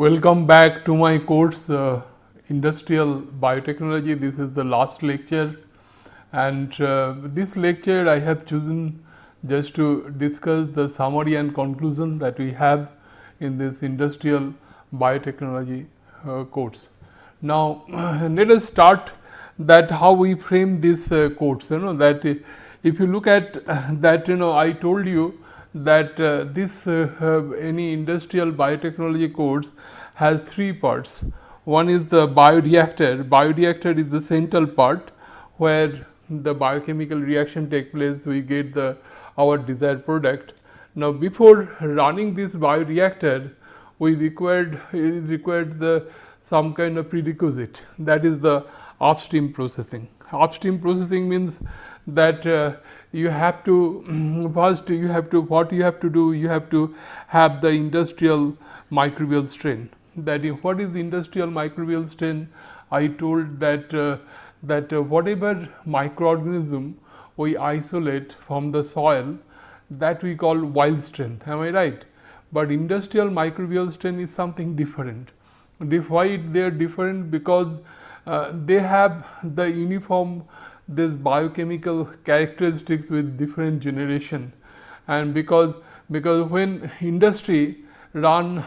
Welcome back to my course Industrial Biotechnology. This is the last lecture, and this lecture I have chosen just to discuss the summary and conclusion that we have in this Industrial Biotechnology course. Now, let us start that how we frame this course. That if you look at that, I told you that this any industrial biotechnology course has three parts. One is the bioreactor. Bioreactor is the central part where the biochemical reaction take place, we get our desired product. Now, before running this bioreactor, we required some kind of prerequisite, that is the upstream processing. Upstream processing means that you have to first you have to have the industrial microbial strain. That is, what is the industrial microbial strain? I told that whatever microorganism we isolate from the soil, that we call wild strain. Am I right? But industrial microbial strain is something different. Why they are different? Because they have the uniform this biochemical characteristics with different generation, and because when industry run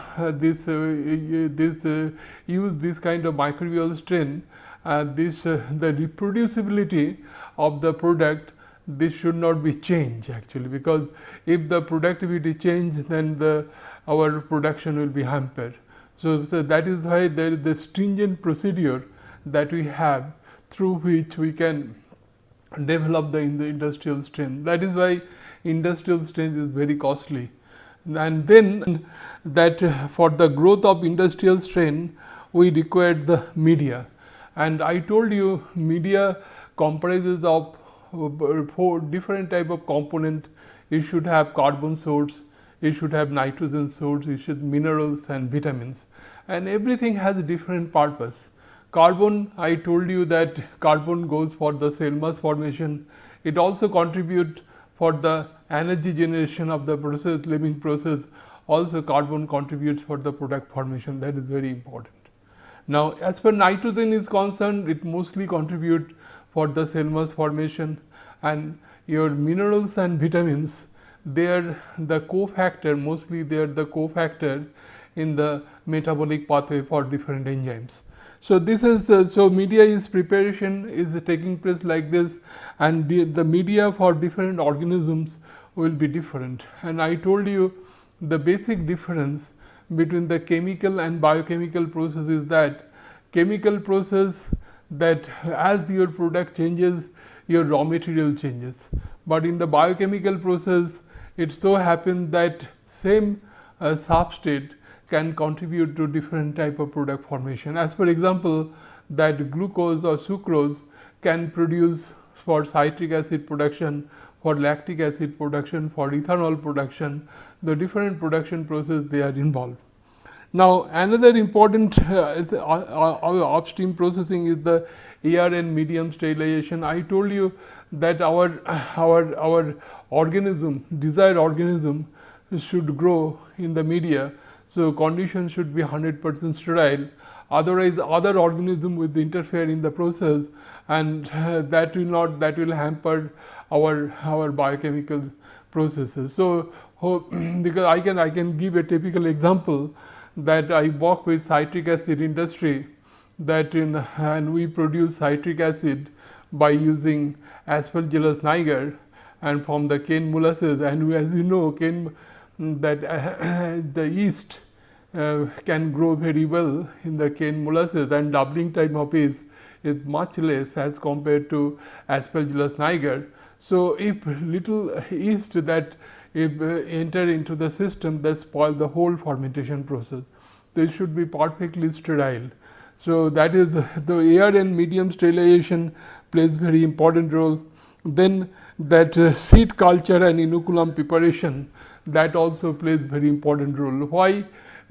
use this kind of microbial strain, the reproducibility of the product, this should not be changed actually, because if the productivity change, then our production will be hampered. So that is why there is the stringent procedure that we have through which we can develop the industrial strain. That is why industrial strain is very costly. And then that for the growth of industrial strain, we required the media. And I told you media comprises of 4 different type of component. It should have carbon source, it should have nitrogen source, it should minerals and vitamins, and everything has a different purpose. Carbon, I told you that carbon goes for the cell mass formation. It also contributes for the energy generation of the process, living process. Also carbon contributes for the product formation. That is very important. Now, as far nitrogen is concerned, it mostly contributes for the cell mass formation, and your minerals and vitamins, they are the cofactor, mostly they are the cofactor in the metabolic pathway for different enzymes. So, this is so media is preparation is taking place like this, and the media for different organisms will be different. And I told you the basic difference between the chemical and biochemical process is that chemical process, that as your product changes, your raw material changes. But in the biochemical process, it so happens that same substrate can contribute to different type of product formation. As for example, that glucose or sucrose can produce for citric acid production, for lactic acid production, for ethanol production, the different production process they are involved. Now, another important upstream processing is the air and medium sterilization. I told you that our organism, desired organism, should grow in the media. So, conditions should be 100% sterile, otherwise other organism will interfere in the process, and that will hamper our biochemical processes. So, because I can give a typical example that I work with citric acid industry, that and we produce citric acid by using Aspergillus niger and from the cane molasses, and as you know, cane that the yeast can grow very well in the cane molasses, and doubling time of yeast is much less as compared to Aspergillus niger. So, if little yeast that if enter into the system, they spoil the whole fermentation process. They should be perfectly sterile. So, that is the air and medium sterilization plays very important role. Then that seed culture and inoculum preparation, that also plays very important role. Why?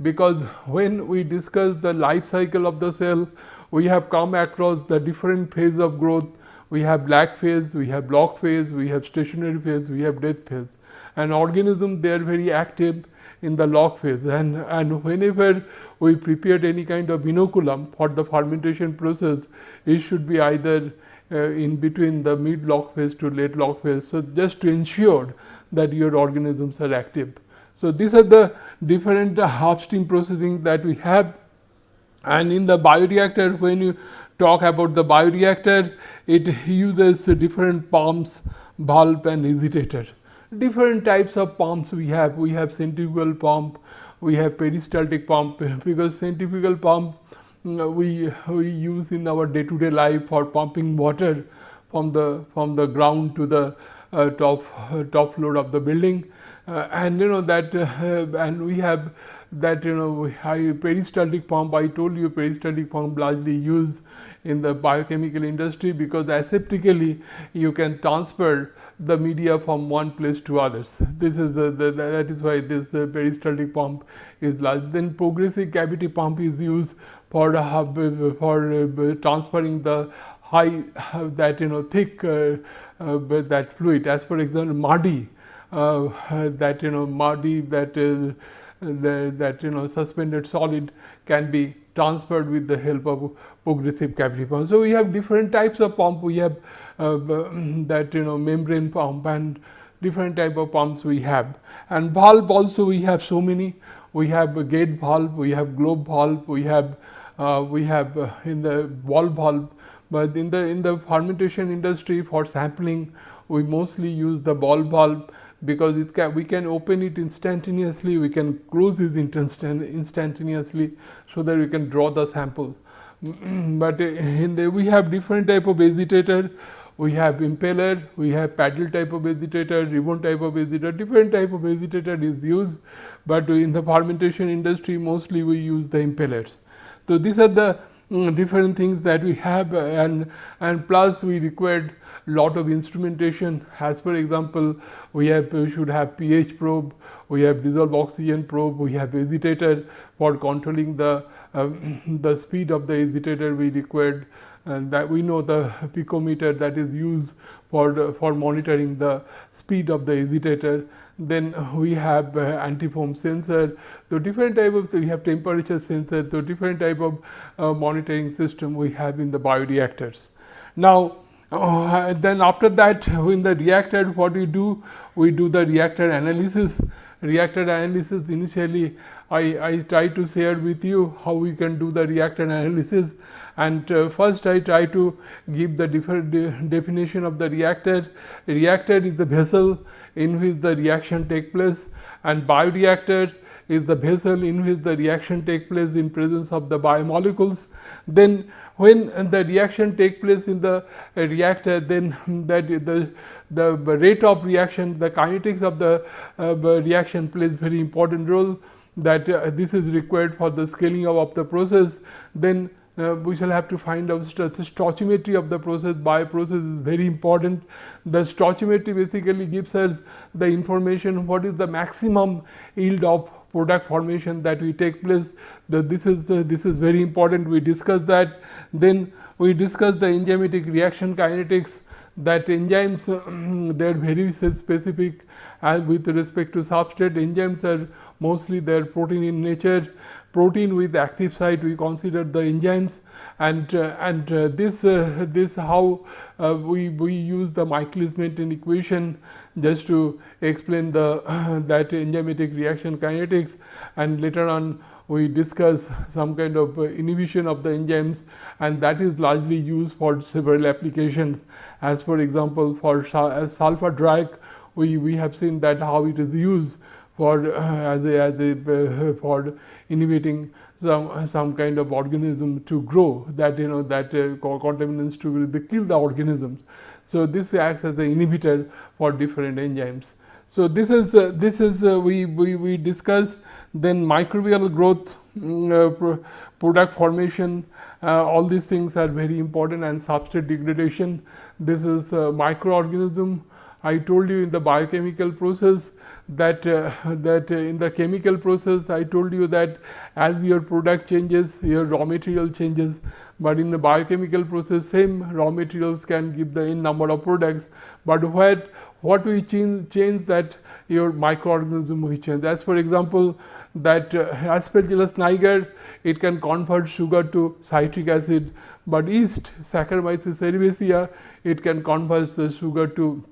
Because when we discuss the life cycle of the cell, we have come across the different phase of growth. We have lag phase, we have log phase, we have stationary phase, we have death phase. And organisms, they are very active in the log phase, and whenever we prepared any kind of inoculum for the fermentation process, it should be either in between the mid log phase to late log phase. So just to ensure that your organisms are active. So these are the different upstream processing that we have. And in the bioreactor, when you talk about the bioreactor, it uses different pumps, valve and agitator. Different types of pumps we have. We have centrifugal pump, we have peristaltic pump, because centrifugal pump we use in our day-to-day life for pumping water from the ground to the top floor of the building, and that and we have that peristaltic pump. I told you peristaltic pump largely used in the biochemical industry, because aseptically you can transfer the media from one place to others. This is that is why this peristaltic pump is large. Then progressive cavity pump is used for transferring the high thick that fluid. As for example, muddy suspended solid can be transferred with the help of progressive cavity pump. So we have different types of pump. We have membrane pump and different type of pumps we have. And valve also we have so many. We have a gate valve, we have globe valve, we have in the wall valve. But in the fermentation industry, for sampling, we mostly use the ball valve, because we can open it instantaneously, we can close it instantaneously, so that we can draw the sample. But we have different type of agitator. We have impeller, we have paddle type of agitator, ribbon type of agitator, different type of agitator is used, but in the fermentation industry mostly we use the impellers. So these are the different things that we have, and plus we required lot of instrumentation. As for example, we should have pH probe, we have dissolved oxygen probe, we have agitator for controlling the speed of the agitator we required, and that we know the picometer that is used for monitoring the speed of the agitator. Then we have antifoam sensor. So different type of, we have temperature sensor. So different type of monitoring system we have in the bioreactors. Now then after that, in the reactor, what we do the reactor analysis. Reactor analysis, initially I try to share with you how we can do the reactor analysis. And first I try to give the different definition of the reactor. Reactor is the vessel in which the reaction take place, and bioreactor is the vessel in which the reaction take place in presence of the biomolecules. Then when the reaction take place in the reactor, then that the rate of reaction, the kinetics of the reaction plays very important role, that this is required for the scaling up of the process. Then we shall have to find out the stoichiometry of the process. Bioprocess is very important. The stoichiometry basically gives us the information what is the maximum yield of product formation that we take place. This is very important. We discuss that. Then we discuss the enzymatic reaction kinetics, that enzymes they are very specific with respect to substrate. Enzymes are mostly they are protein in nature. Protein with active site we consider the enzymes, and this how we use the Michaelis-Menten equation just to explain the that enzymatic reaction kinetics, and later on we discuss some kind of inhibition of the enzymes, and that is largely used for several applications. As for example, for sulfur drug, we have seen that how it is used for for inhibiting some kind of organism to grow, that contaminants to kill the organisms. So this acts as an inhibitor for different enzymes. So this is we discuss. Then microbial growth, product formation, all these things are very important, and substrate degradation. This is microorganism I told you in the biochemical process that in the chemical process I told you that as your product changes, your raw material changes, but in the biochemical process same raw materials can give the n number of products, but what we change that your microorganism we change. As for example, that Aspergillus niger, it can convert sugar to citric acid, but yeast Saccharomyces cerevisiae, it can convert the sugar to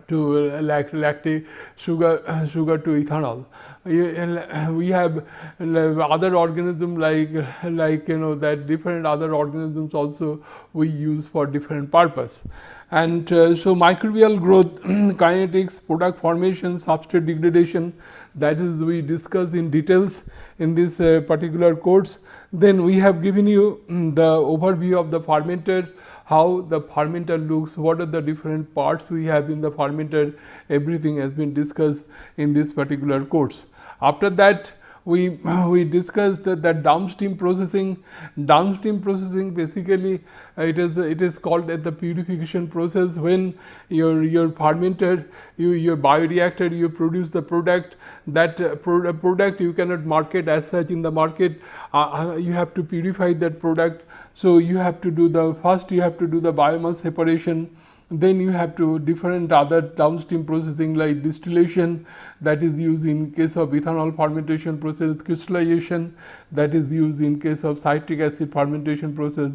lactate sugar to ethanol. We have other organisms like that different other organisms also we use for different purpose. And so microbial growth, kinetics, product formation, substrate degradation, that is we discuss in details in this particular course. Then we have given you the overview of the fermenter, how the fermenter looks, what are the different parts we have in the fermenter, everything has been discussed in this particular course. After that we discussed that downstream processing. Downstream processing basically it is called as the purification process. When your fermenter, your bioreactor, you produce the product, that product you cannot market as such in the market, you have to purify that product. So you have to do the first you have to do the biomass separation, then you have to different other downstream processing like distillation, that is used in case of ethanol fermentation process, crystallization, that is used in case of citric acid fermentation process,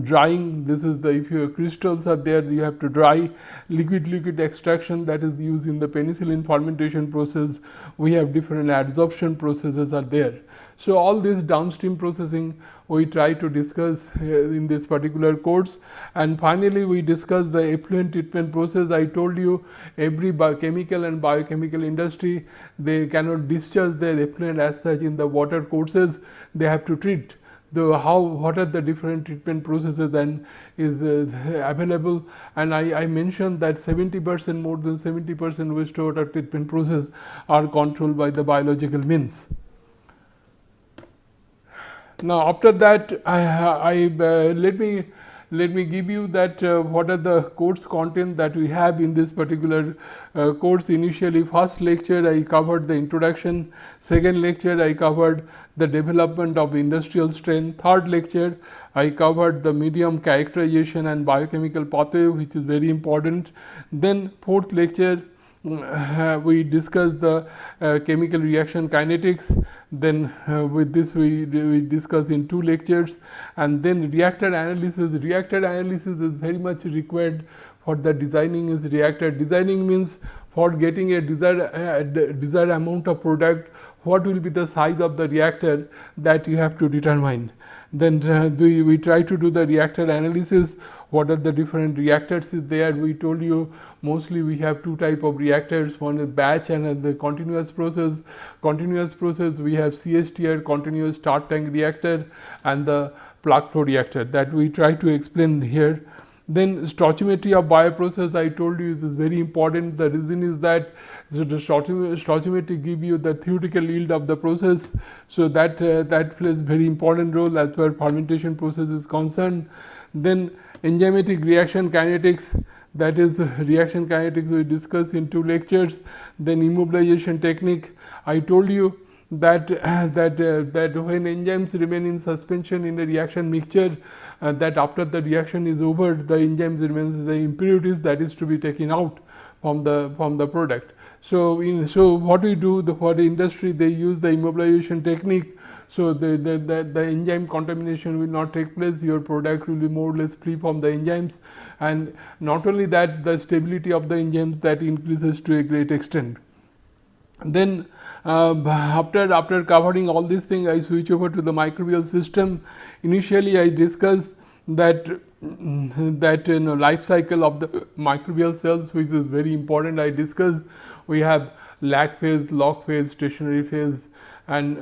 drying, this is the if your crystals are there you have to dry, liquid extraction, that is used in the penicillin fermentation process, we have different adsorption processes are there. So all this downstream processing we try to discuss in this particular course. And finally we discuss the effluent treatment process. I told you every chemical and biochemical industry, they cannot discharge their effluent as such in the water courses, they have to treat. What are the different treatment processes then is available, and I mentioned that 70% more than 70% wastewater treatment process are controlled by the biological means. Now after that let me give you that what are the course content that we have in this particular course. Initially first lecture I covered the introduction, second lecture I covered the development of industrial strain, third lecture I covered the medium characterization and biochemical pathway, which is very important. Then fourth lecture we discussed the chemical reaction kinetics, then with this we discussed in 2 lectures, and then reactor analysis. Reactor analysis is very much required for the designing is reactor. Designing means for getting a desired amount of product, what will be the size of the reactor that you have to determine. Then we try to do the reactor analysis, what are the different reactors is there. We told you mostly we have 2 type of reactors, one is batch and the continuous process. Continuous process we have CSTR, continuous start tank reactor, and the plug flow reactor, that we try to explain here. Then stoichiometry of bioprocess I told you is very important. The reason is that the stoichiometry give you the theoretical yield of the process. So that plays very important role as far as fermentation process is concerned. Then enzymatic reaction kinetics, that is reaction kinetics we discussed in 2 lectures. Then immobilization technique, I told you that when enzymes remain in suspension in a reaction mixture, that after the reaction is over, the enzymes remains the impurities that is to be taken out from the product. So what we do, for the industry they use the immobilization technique, so the enzyme contamination will not take place, your product will be more or less free from the enzymes, and not only that, the stability of the enzymes that increases to a great extent. Then after covering all these things, I switch over to the microbial system. Initially I discussed that life cycle of the microbial cells, which is very important. I discussed we have lag phase, log phase, stationary phase, and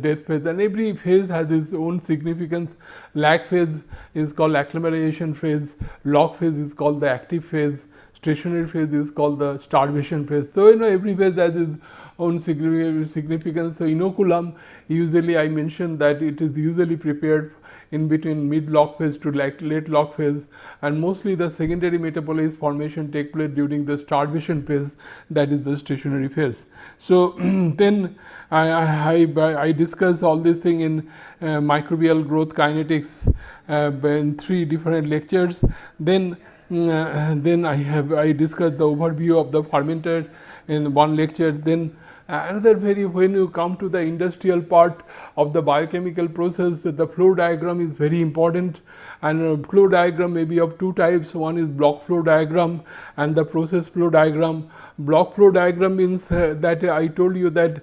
death phase, and every phase has its own significance. Lag phase is called acclimatization phase, log phase is called the active phase, stationary phase is called the starvation phase. So every phase has its own significance. So, inoculum, usually I mentioned that it is usually prepared in between mid log phase to late log phase, and mostly the secondary metabolase formation take place during the starvation phase, that is the stationary phase. So, then I discuss all this thing in microbial growth kinetics in 3 different lectures. Then I discussed the overview of the fermenter in 1 lecture. Then another when you come to the industrial part of the biochemical process, the flow diagram is very important, and flow diagram may be of 2 types. One is block flow diagram and the process flow diagram. Block flow diagram means that I told you that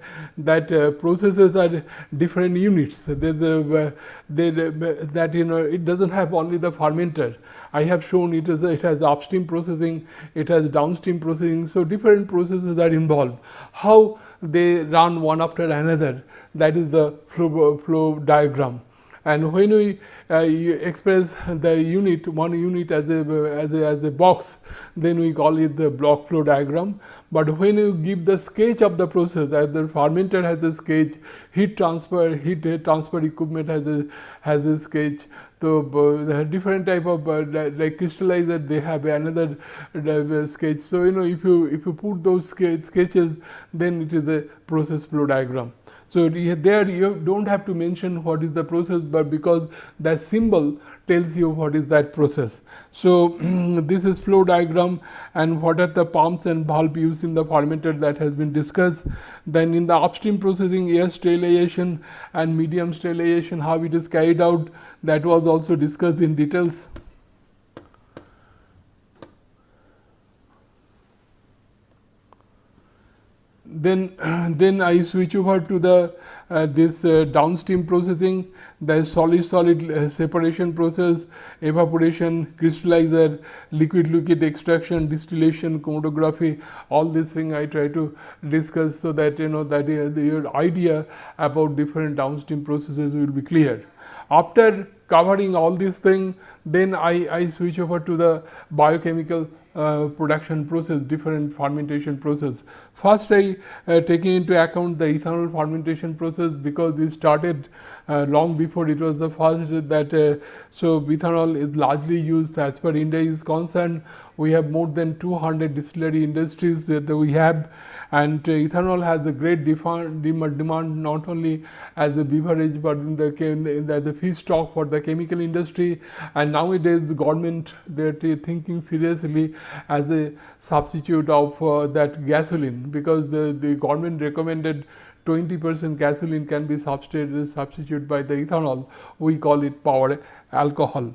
processes are different units. There's that it doesn't have only the fermenter. I have shown it has upstream processing, it has downstream processing. So, different processes are involved. How they run one after another, that is the flow diagram. And when we express the unit, one unit as a box, then we call it the block flow diagram. But when you give the sketch of the process, as the fermenter has a sketch, heat transfer equipment has a sketch. So, the different type of like crystallizer, they have another sketch. So, if you put those sketches, then it is a process flow diagram. So, there you do not have to mention what is the process, but because that symbol tells you what is that process. So, this is flow diagram, and what are the pumps and valve used in the fermenter, that has been discussed. Then in the upstream processing, air sterilization and medium sterilization, how it is carried out, that was also discussed in details. Then I switch over to the this downstream processing, the solid separation process, evaporation, crystallizer, liquid extraction, distillation, chromatography. All these things I try to discuss, so that that your idea about different downstream processes will be clear. After covering all these things, then I switch over to the biochemical production process, different fermentation process. First, I taking into account the ethanol fermentation process, because it started long before it was the first that so ethanol is largely used. As per India is concerned, we have more than 200 distillery industries that we have, and ethanol has a great demand not only as a beverage, but in the feedstock for the chemical industry. And nowadays the government, they are thinking seriously as a substitute of that gasoline, because the government recommended 20% gasoline can be substituted by the ethanol. We call it power alcohol.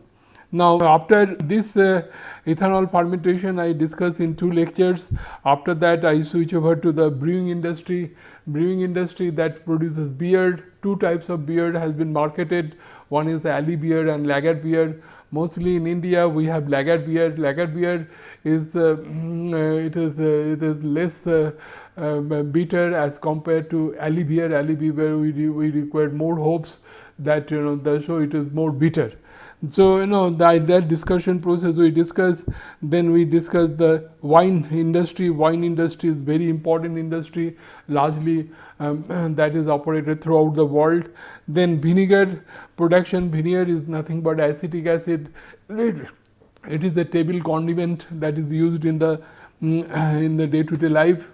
Now, after this ethanol fermentation, I discussed in 2 lectures. After that, I switch over to the brewing industry. Brewing industry that produces beer. 2 types of beer has been marketed. One is the alley beer and lager beer. Mostly in India, we have lager beer. Lager beer is it is less bitter as compared to alley beer. Alley beer we require more hops, that so it is more bitter. So, that discussion process we discuss. Then we discuss the wine industry. Wine industry is very important industry, largely that is operated throughout the world. Then vinegar production. Vinegar is nothing but acetic acid. It is a table condiment that is used in the day-to-day life.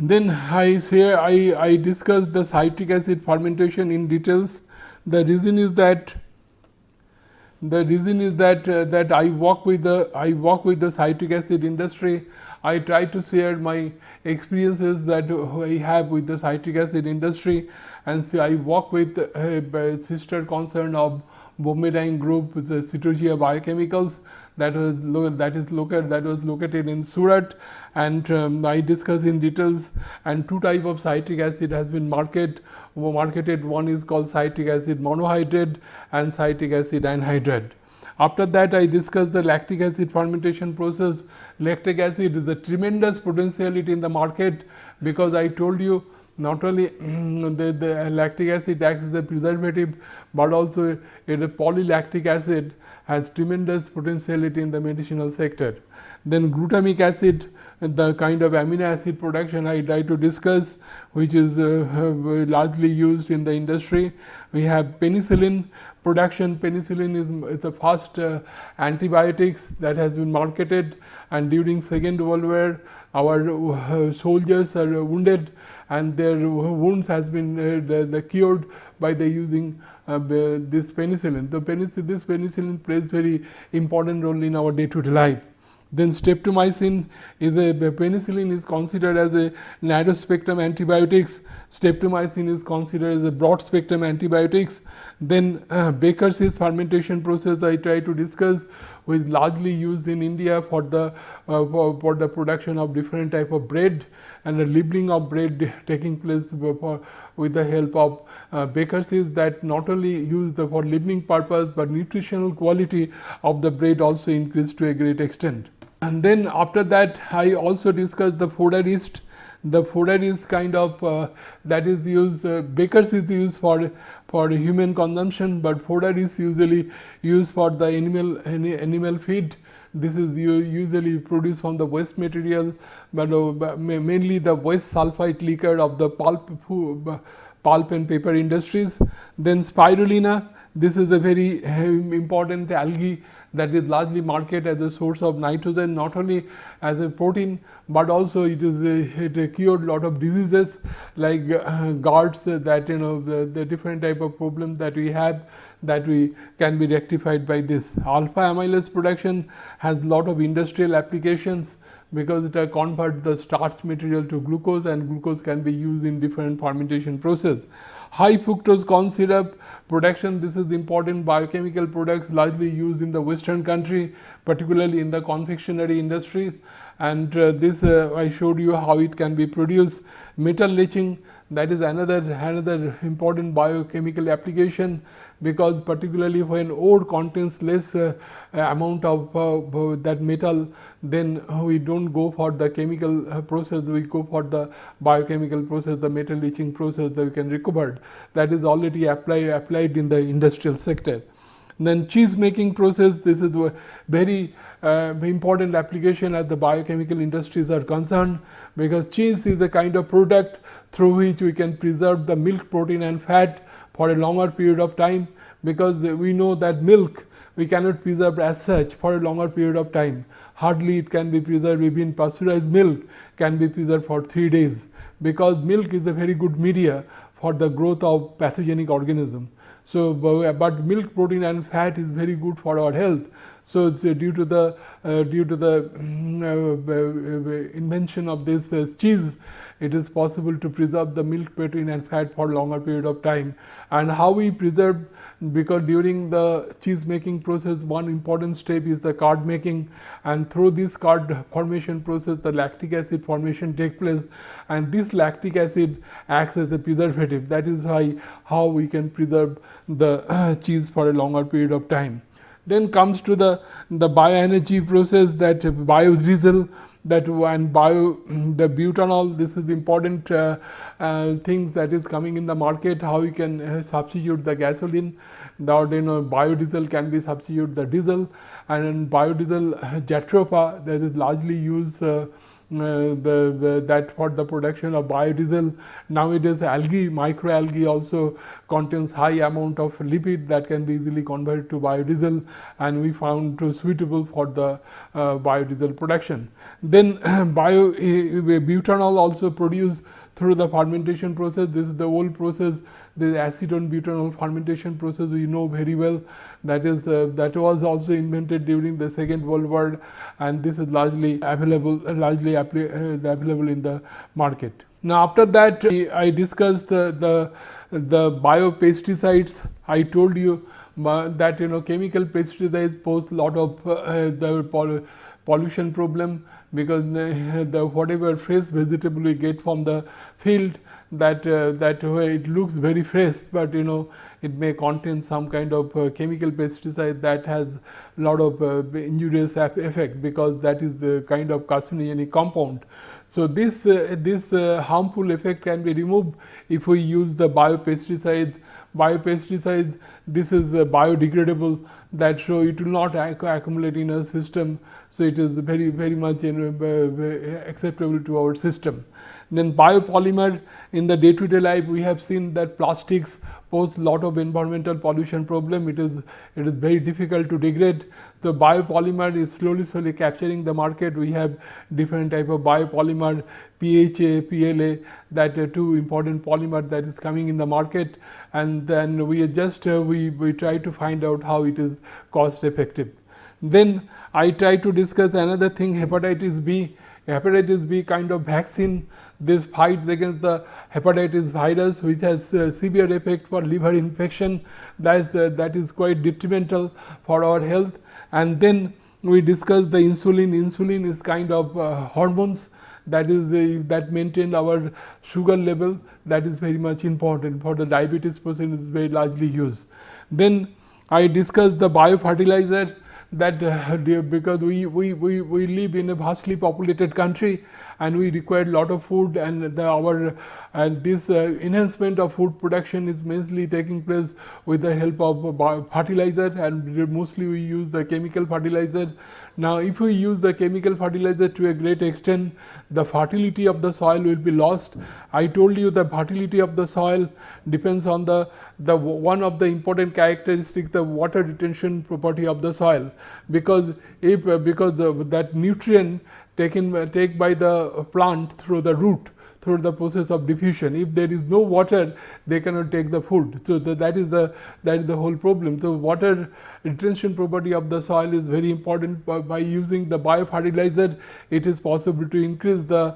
Then I discuss the citric acid fermentation in details. The reason is that that I work with the citric acid industry. I try to share my experiences that I have with the citric acid industry, and so I work with a sister concern of Bombay Dyeing Group, the Citogia Biochemicals, that was located in Surat, and I discuss in details. And 2 types of citric acid has been marketed. One is called citric acid monohydrate and citric acid anhydride. After that, I discuss the lactic acid fermentation process. Lactic acid is a tremendous potentiality in the market, because I told you not only the lactic acid acts as a preservative, but also polylactic acid has tremendous potentiality in the medicinal sector. Then glutamic acid, the kind of amino acid production I try to discuss, which is largely used in the industry. We have penicillin production. Penicillin is the first antibiotics that has been marketed, and during Second World War our soldiers are wounded and their wounds has been cured by the using this penicillin. This penicillin plays very important role in our day-to-day life. Then streptomycin is penicillin is considered as a narrow spectrum antibiotics. Streptomycin is considered as a broad spectrum antibiotics. Then Baker's fermentation process I try to discuss, which is largely used in India for the production of different type of bread, and the labeling of bread taking place with the help of Baker's, that not only used for labeling purpose, but nutritional quality of the bread also increased to a great extent. And then after that I also discussed the fodder yeast. The fodder is kind of that is used, Baker's is used for human consumption, but fodder is usually used for the animal feed. This is usually produced from the waste material, but mainly the waste sulfite liquor of the pulp and paper industries. Then spirulina, this is a very important algae that is largely marketed as a source of nitrogen, not only as a protein, but also it cured lot of diseases like GERDs, that the different type of problems that we have, that we can be rectified by this. Alpha amylase production has lot of industrial applications because it converts the starch material to glucose, and glucose can be used in different fermentation process. High fructose corn syrup production, this is important biochemical products largely used in the western country, particularly in the confectionery industry, and this I showed you how it can be produced. Metal leaching, that is another important biochemical application, because particularly when ore contains less amount of that metal, then we don't go for the chemical process, we go for the biochemical process, the metal leaching process that we can recover. That is already applied in the industrial sector. Then cheese making process, this is a very important application as the biochemical industries are concerned, because cheese is a kind of product through which we can preserve the milk, protein and fat for a longer period of time, because we know that milk we cannot preserve as such for a longer period of time. Hardly it can be preserved, even pasteurized milk can be preserved for 3 days, because milk is a very good media for the growth of pathogenic organism. So, but milk, protein and fat is very good for our health. So, it's due to the invention of this cheese, it is possible to preserve the milk, protein and fat for longer period of time. And how we preserve, because during the cheese making process one important step is the curd making, and through this curd formation process the lactic acid formation takes place, and this lactic acid acts as a preservative. That is why how we can preserve the cheese for a longer period of time. Then comes to the bioenergy process, that biodiesel, that and the butanol, this is important things that is coming in the market, how we can substitute the gasoline, biodiesel can be substitute the diesel, and biodiesel jatropha, that is largely used that for the production of biodiesel. Nowadays algae, microalgae also contains high amount of lipid that can be easily converted to biodiesel, and we found suitable for the biodiesel production. Then butanol also produced through the fermentation process. This is the old process, the acetone butanol fermentation process we know very well. That is that was also invented during the Second World War, and this is largely available in the market. Now after that I discussed the biopesticides. I told you that chemical pesticides pose lot of the pollution problem, because the whatever fresh vegetable we get from the field, that way it looks very fresh, but it may contain some kind of chemical pesticide that has lot of injurious effect, because that is the kind of carcinogenic compound. So, this harmful effect can be removed if we use the biopesticides. Biopesticides, this is biodegradable, that so it will not accumulate in a system. So, it is very much acceptable to our system. Then biopolymer, in the day to day life we have seen that plastics pose lot of environmental pollution problem. It is very difficult to degrade. So, biopolymer is slowly capturing the market. We have different type of biopolymer, PHA, PLA, that two important polymer that is coming in the market, and then we just we try to find out how it is cost effective. Then I try to discuss another thing, hepatitis B. Hepatitis B kind of vaccine, this fights against the hepatitis virus, which has severe effect for liver infection. That is quite detrimental for our health. And then we discuss the insulin. Insulin is kind of hormones that is that maintain our sugar level. That is very much important for the diabetes person, is very largely used. Then I discuss the biofertilizer, that because we live in a vastly populated country and we require lot of food, and this enhancement of food production is mainly taking place with the help of fertilizer, and mostly we use the chemical fertilizer. Now, if we use the chemical fertilizer to a great extent, the fertility of the soil will be lost. I told you the fertility of the soil depends on the one of the important characteristics, the water retention property of the soil, because that nutrient take by the plant through the root, through the process of diffusion. If there is no water, they cannot take the food. So, that is the whole problem. So, water retention property of the soil is very important. By using the biofertilizer, it is possible to increase the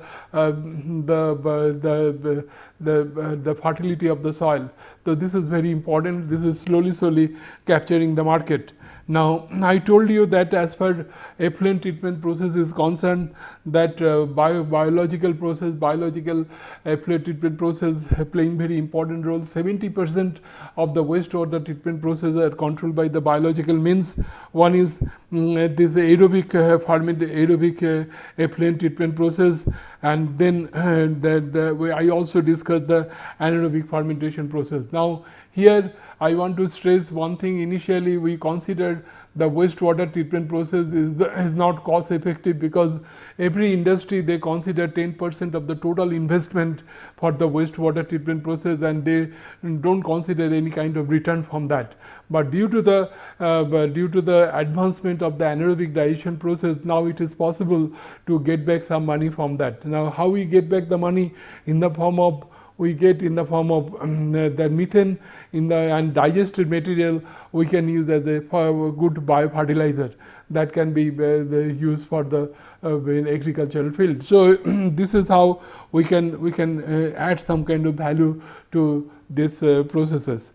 fertility of the soil. So, this is very important. This is slowly capturing the market. Now, I told you that as far effluent treatment process is concerned, that biological effluent treatment process playing very important role. 70% of the wastewater treatment process are controlled by the biological means. One is this aerobic effluent treatment process, and then I also discussed the anaerobic fermentation process. Now, here I want to stress one thing. Initially, we considered the wastewater treatment process is not cost effective, because every industry they consider 10% of the total investment for the wastewater treatment process, and they don't consider any kind of return from that. But due to the advancement of the anaerobic digestion process, now it is possible to get back some money from that. Now, how we get back the money? In the form of the methane and digested material we can use as a good biofertilizer that can be used for the agricultural field. So, this is how we can add some kind of value to these processes.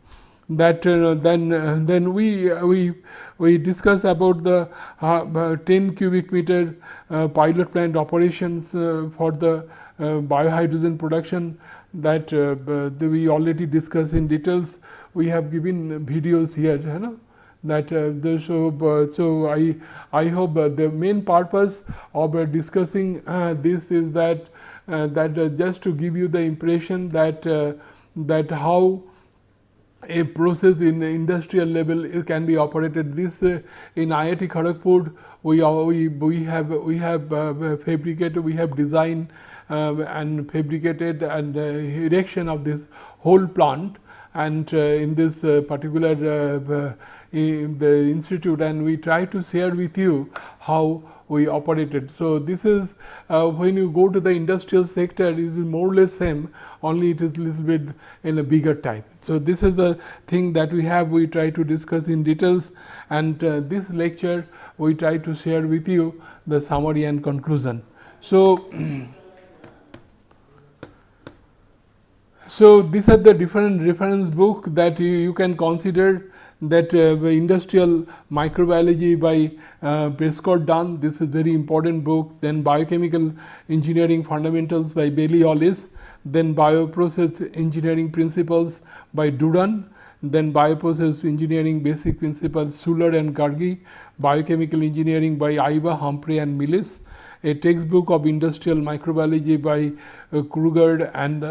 That then we discuss about the 10 cubic meter pilot plant operations for the biohydrogen production, that we already discussed in details. We have given videos here, that so I hope the main purpose of discussing this is that just to give you the impression that how a process in industrial level can be operated. This in IIT Kharagpur we have fabricated, we have designed and fabricated and erection of this whole plant, and in this particular in the institute, and we try to share with you how we operated. So, this is when you go to the industrial sector, it is more or less same, only it is little bit in a bigger type. So, this is the thing that we try to discuss in details, and this lecture we try to share with you the summary and conclusion. So, these are the different reference book that you can consider, that industrial microbiology by Prescott Dunn, this is very important book. Then biochemical engineering fundamentals by Bailey Hollis, then bioprocess engineering principles by Duran, then bioprocess engineering basic principles Schuller and Gargi, biochemical engineering by Iva, Humphrey and Millis, a textbook of industrial microbiology by Kruger and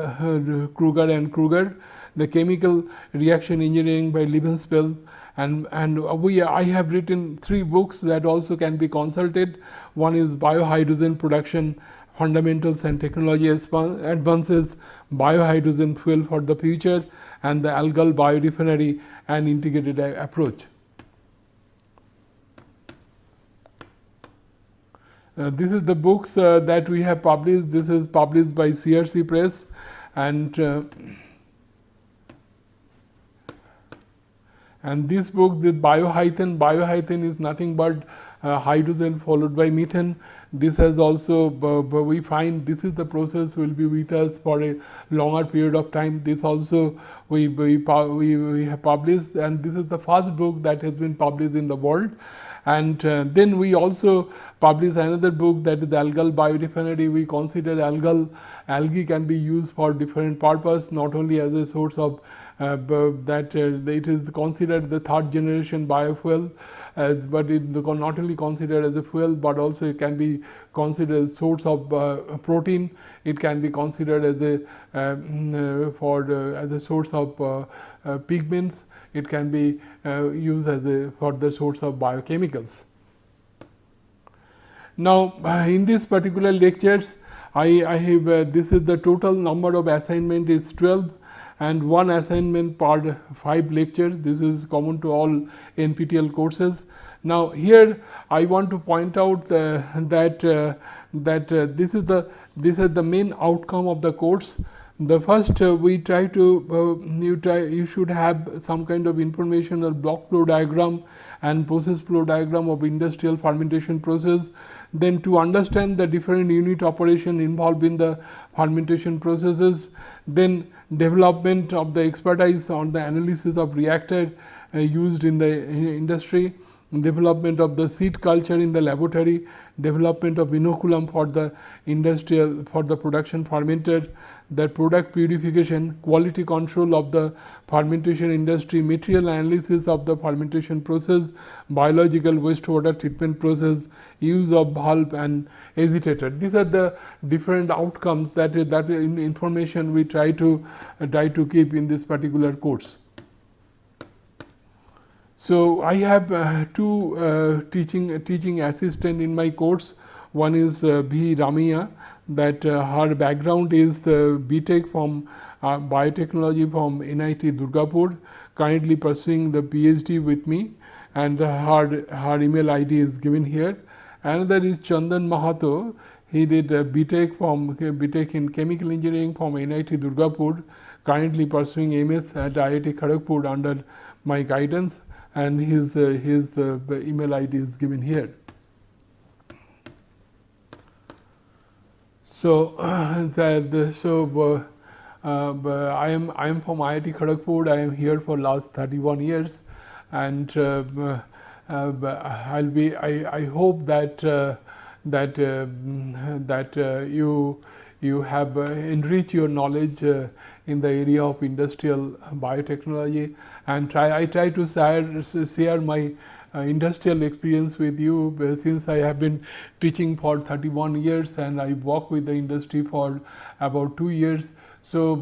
Kruger, the chemical reaction engineering by Liebenspel, and I have written 3 books that also can be consulted. One is Biohydrogen Production Fundamentals and Technology Advances, Biohydrogen Fuel for the Future, and the Algal Biorefinery and Integrated Approach. This is the books that we have published. This is published by CRC Press, and this book, the biohythane is nothing but hydrogen followed by methane. This has also, we find this is the process will be with us for a longer period of time. This also we have published, and this is the first book that has been published in the world. And then we also publish another book, that is the Algal Biorefinery. We consider algae can be used for different purpose, not only as a source of it is considered the 3rd generation biofuel, but it not only considered as a fuel, but also it can be considered as a source of protein. It can be considered as a source of pigments. It can be used as a further source of biochemicals. Now, in this particular lectures, I have this is the total number of assignment is 12, and 1 assignment per 5 lectures. This is common to all NPTEL courses. Now, here I want to point out that this is the main outcome of the course. The first we try to you should have some kind of information or block flow diagram and process flow diagram of industrial fermentation process. Then to understand the different unit operation involved in the fermentation processes. Then development of the expertise on the analysis of reactor used in the industry. Development of the seed culture in the laboratory, development of inoculum for the industrial for the production fermenter, the product purification, quality control of the fermentation industry, material analysis of the fermentation process, biological wastewater treatment process, use of valve and agitator. These are the different outcomes that information we try to keep in this particular course. So, I have 2 teaching assistant in my course. One is V. Ramaiah, that her background is BTech from Biotechnology from IIT Durgapur, currently pursuing the PhD with me, and her email ID is given here. Another is Chandan Mahato. He did BTech in Chemical Engineering from IIT Durgapur, currently pursuing MS at IIT Kharagpur under my guidance, and his email ID is given here. So, I am from IIT Kharagpur. I am here for last 31 years, and I hope that you have enriched your knowledge in the area of industrial biotechnology, and I try to share my industrial experience with you, since I have been teaching for 31 years and I work with the industry for about 2 years. So,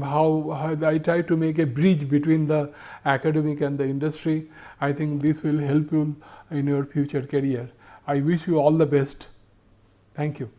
how I try to make a bridge between the academic and the industry. I think this will help you in your future career. I wish you all the best. Thank you.